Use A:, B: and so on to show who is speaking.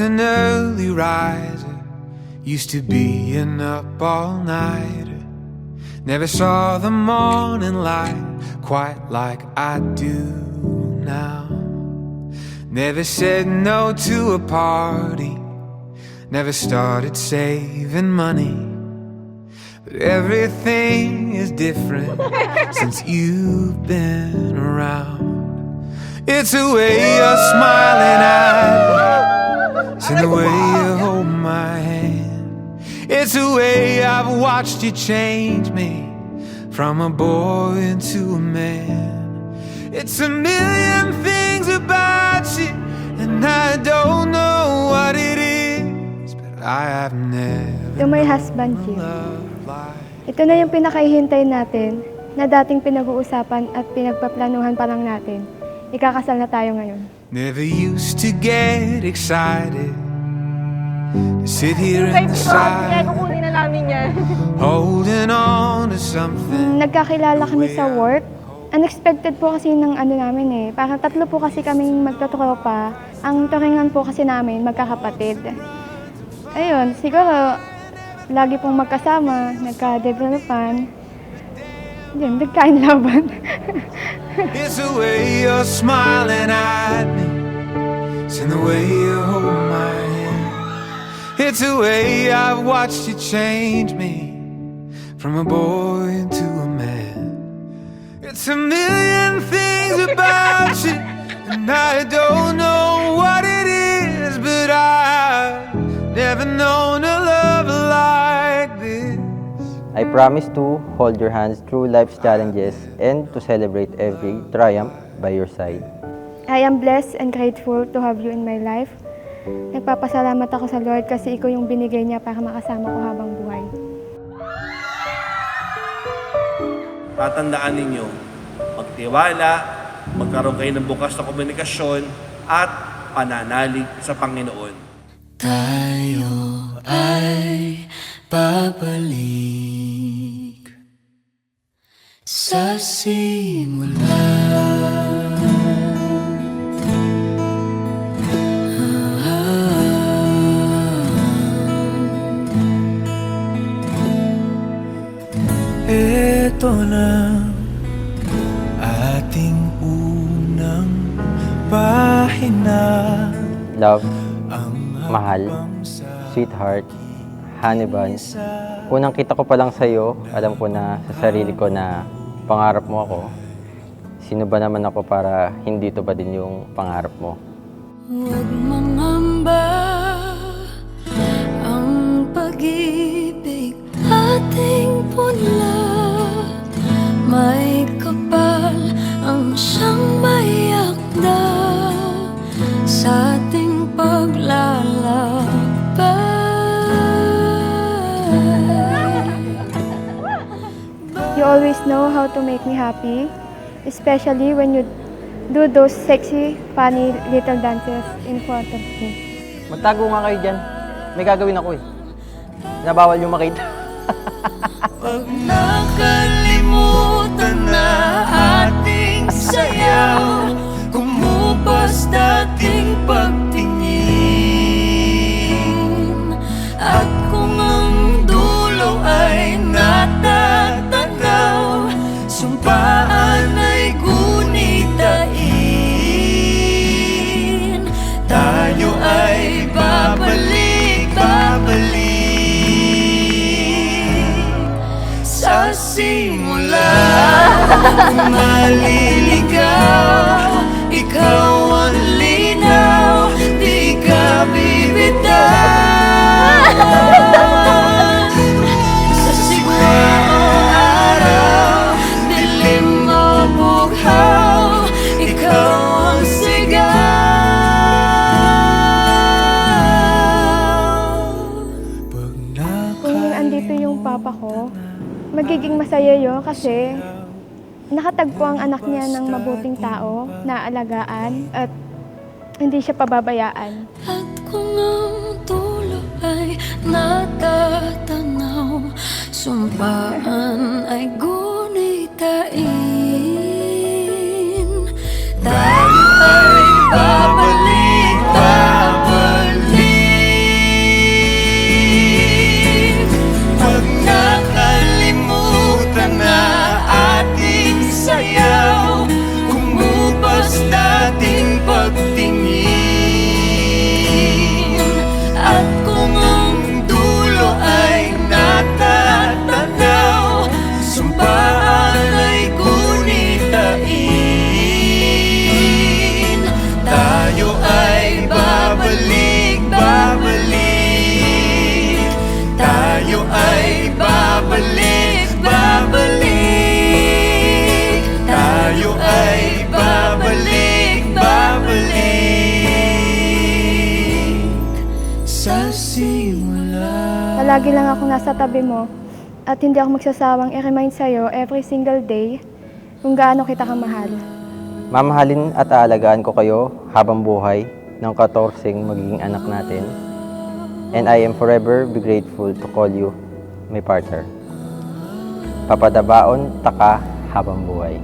A: an early riser, used to be an up all-nighter. Never saw the morning light quite like I do now. Never said no to a party, never started saving money. But everything is different since you've been around. It's the way you're smiling at me, it's in the way you hold my hand. It's the way I've watched you change me from a boy into a man. It's a million things about you, and I don't know what it is, but I have never
B: To my husband, Jim.
A: loved like.
B: Ito na yung pinakahihintay natin na dating pinag-uusapan at pinagpaplanuhan pa lang natin. Ikakasal na tayo ngayon.
A: Never used to get excited to sit here in the silence,
C: kukunin na namin yan.
A: holding on to something.
B: Nagkakilala kami sa work. Unexpected po kasi ng ano namin eh. Parang tatlo po kasi kaming magtotropa. Ang turingan po kasi namin, magkakapatid. Ayun, siguro lagi pong magkasama, nagka-developan. Yun, nagkainlaban.
A: It's the way you're smiling at me, it's in the way you hold my hand. It's the way I've watched you change me from a boy into a man. It's a million things about you, and I don't know what it is, but I've never known a love like this.
D: I promise to hold your hands through life's challenges and to celebrate every triumph by your side.
B: I am blessed and grateful to have you in my life. Nagpapasalamat ako sa Lord kasi ikaw yung binigay niya para makasama ko habang buhay.
E: Tatandaan ninyo, magtiwala, magkaroon kayo ng bukas na komunikasyon at pananalig sa Panginoon.
A: Tayo ay babalik sa simula. Ito na ating unang pahina.
D: Love, mahal, sweetheart, honey buns. Unang kita ko pa lang sa'yo, alam ko na sa sarili ko na pangarap mo ako. Sino ba naman ako para hindi to ba din yung pangarap mo?
F: Huwag mangamba, ang pag-ibig ating punla. May kapal ang siyang mayakda sa ating paglalakbay.
B: You always know how to make me happy, especially when you do those sexy, funny little dances in front of me.
D: Magtago nga kayo dyan. May gagawin ako eh. Nabawal yung makita.
F: Pag nakalimutan na ating sayaw, kumupas dating pagtingin. At kung ang dulo ay natatanaw, sumpaan ay gunitain. Tayo ay babalik sa simula. Kung maliligaw, ikaw ang linaw, di ka bibitaw. Sa sigwaong araw, dilim o bughaw, ikaw ang sigaw.
B: Kung andito yung papa ko, magiging masaya yun kasi nakatagpo ang anak niya ng mabuting tao na alagaan at hindi siya pababayaan.
F: At kung ang dulo ay natatanaw, sumpaan ay gunitain. Tayo ay babalik sa simula.
B: Palagi lang ako nasa tabi mo at hindi ako magsasawang i-remind sa'yo every single day kung gaano kita kamahal.
D: Mamahalin at aalagaan ko kayo habang buhay ng 14 magiging anak natin. And I am forever be grateful to call you my partner. Papadabaon taka habang buhay.